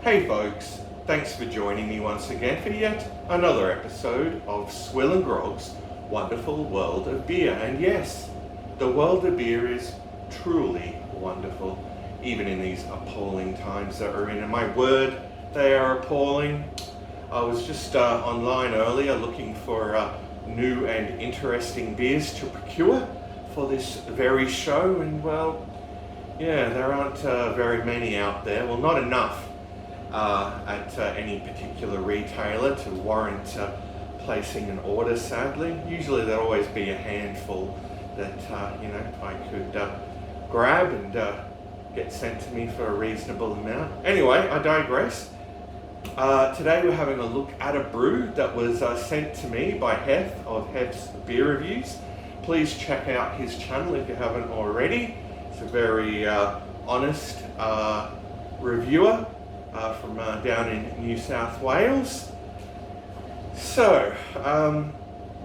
Hey folks, thanks for joining me once again for yet another episode of Swill and Grog's Wonderful World of Beer. And yes, the world of beer is truly wonderful, even in these appalling times that we're in. And my word, they are appalling. I was just online earlier looking for new and interesting beers to procure for this very show, and well, yeah, there aren't very many out there. Well, not enough at any particular retailer to warrant placing an order, sadly. Usually there'll always be a handful that I could grab and get sent to me for a reasonable amount. Anyway, I digress. Today we're having a look at a brew that was sent to me by Heth of Heth's Beer Reviews. Please check out his channel if you haven't already. It's a very honest reviewer from down in New South Wales. So,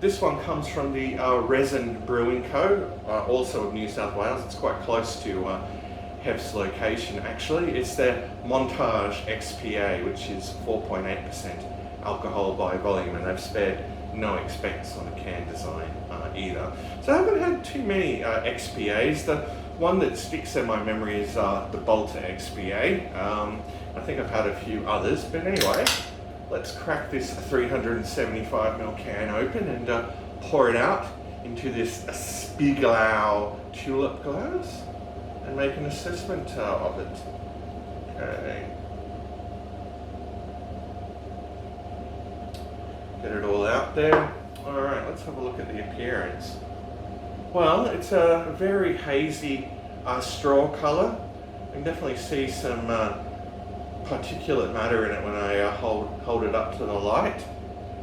this one comes from the Resin Brewing Co., also of New South Wales. It's quite close to Heth's location actually. It's their Montage XPA, which is 4.8% alcohol by volume, and they've spared no expense on a can design either. So I haven't had too many XPAs. The one that sticks in my memory is the Balter XPA. I think I've had a few others, but anyway, let's crack this 375ml can open and pour it out into this Spiegelau tulip glass and make an assessment of it. Okay. Get it all out there. Alright, let's have a look at the appearance. Well, it's a very hazy straw colour. I can definitely see some particulate matter in it when I hold it up to the light.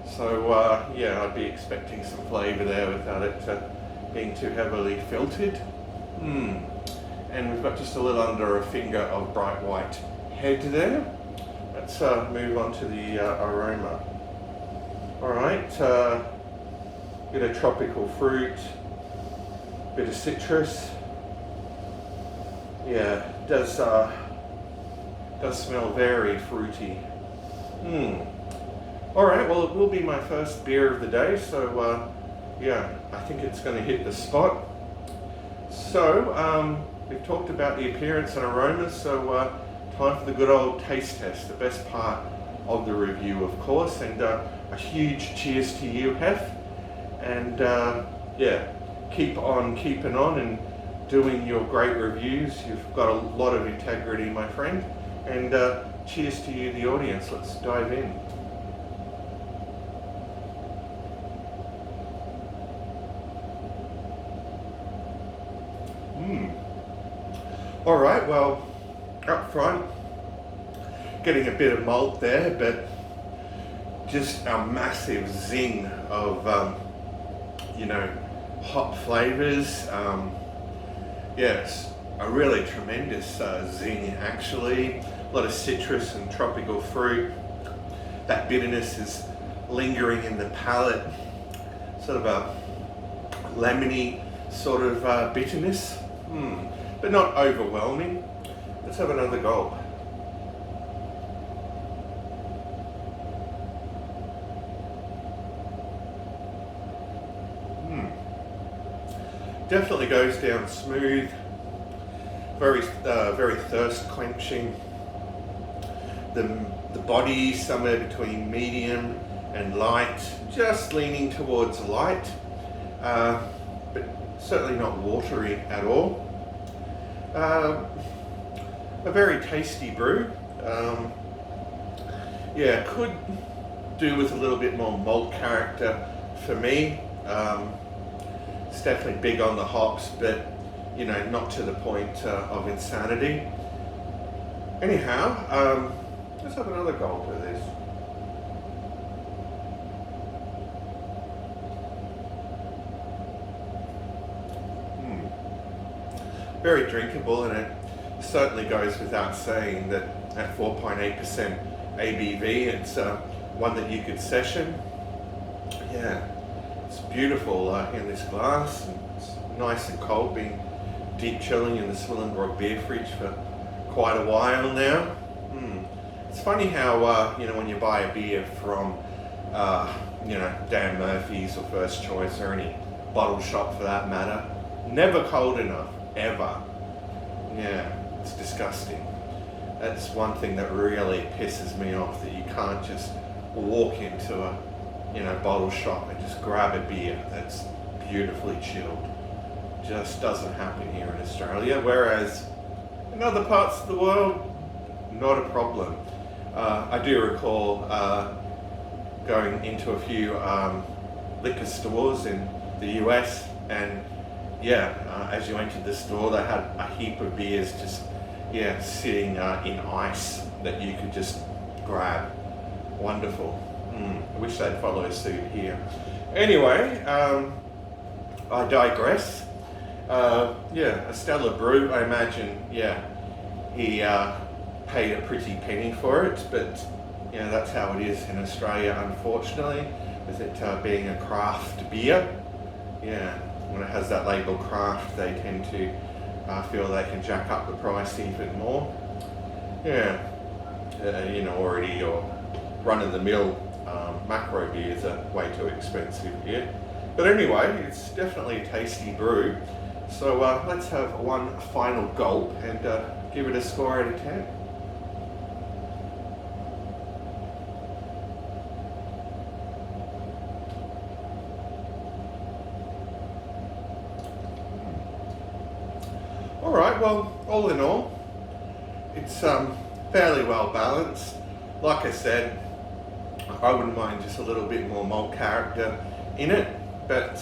So yeah, I'd be expecting some flavour there without it being too heavily filtered. And we've got just a little under a finger of bright white head there. Let's move on to the aroma. Alright, bit of tropical fruit, bit of citrus. Yeah, does smell very fruity. Alright, well, it will be my first beer of the day, so yeah, I think it's going to hit the spot. So, we've talked about the appearance and aromas, so time for the good old taste test, the best part of the review, of course. And a huge cheers to you, Heth. And yeah, keep on keeping on and doing your great reviews. You've got a lot of integrity, my friend. And cheers to you, the audience. Let's dive in. All right, well, up front, getting a bit of malt there, but just a massive zing of, hop flavors. Yes, a really tremendous zing actually. A lot of citrus and tropical fruit. That bitterness is lingering in the palate. Sort of a lemony sort of bitterness. But not overwhelming. Let's have another gulp. Definitely goes down smooth. Very thirst quenching. The body somewhere between medium and light, just leaning towards light, but certainly not watery at all. A very tasty brew. Yeah, could do with a little bit more malt character for me. It's definitely big on the hops, but not to the point of insanity. Anyhow, let's have another gulp of this. Very drinkable, and it certainly goes without saying that at 4.8% ABV, it's one that you could session. Yeah, it's beautiful in this glass. It's nice and cold, being deep chilling in the Swill and Grog beer fridge for quite a while now. It's funny how, when you buy a beer from, Dan Murphy's or First Choice or any bottle shop for that matter, never cold enough, ever. Yeah, it's disgusting. That's one thing that really pisses me off, that you can't just walk into a, bottle shop and just grab a beer that's beautifully chilled. Just doesn't happen here in Australia, whereas in other parts of the world, not a problem. I do recall going into a few liquor stores in the US, and as you entered the store, they had a heap of beers just sitting in ice that you could just grab. Wonderful. I wish they'd follow suit here. Anyway, I digress. A Stellar Brew, I imagine, he paid a pretty penny for it, but that's how it is in Australia, unfortunately, with it being a craft beer. When it has that label craft, they tend to feel they can jack up the price even more. Already your run-of-the-mill macro beers are way too expensive here. But anyway, it's definitely a tasty brew. So let's have one final gulp and give it a score out of 10. Alright, well, all in all, it's fairly well balanced. Like I said, I wouldn't mind just a little bit more malt character in it, but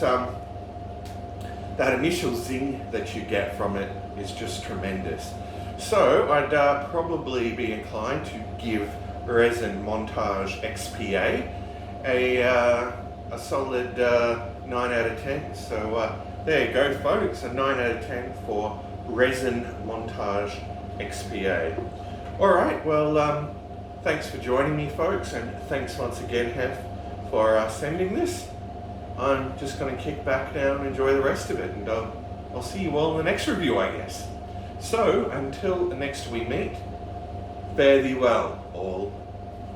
that initial zing that you get from it is just tremendous. So I'd probably be inclined to give Resin Montage XPA a solid 9 out of 10. So there you go, folks, a 9 out of 10 for Resin Montage XPA. Alright, well, thanks for joining me, folks, and thanks once again, Hef, for sending this. I'm just going to kick back now and enjoy the rest of it, and I'll see you all in the next review, I guess. So, until next we meet, fare thee well, all.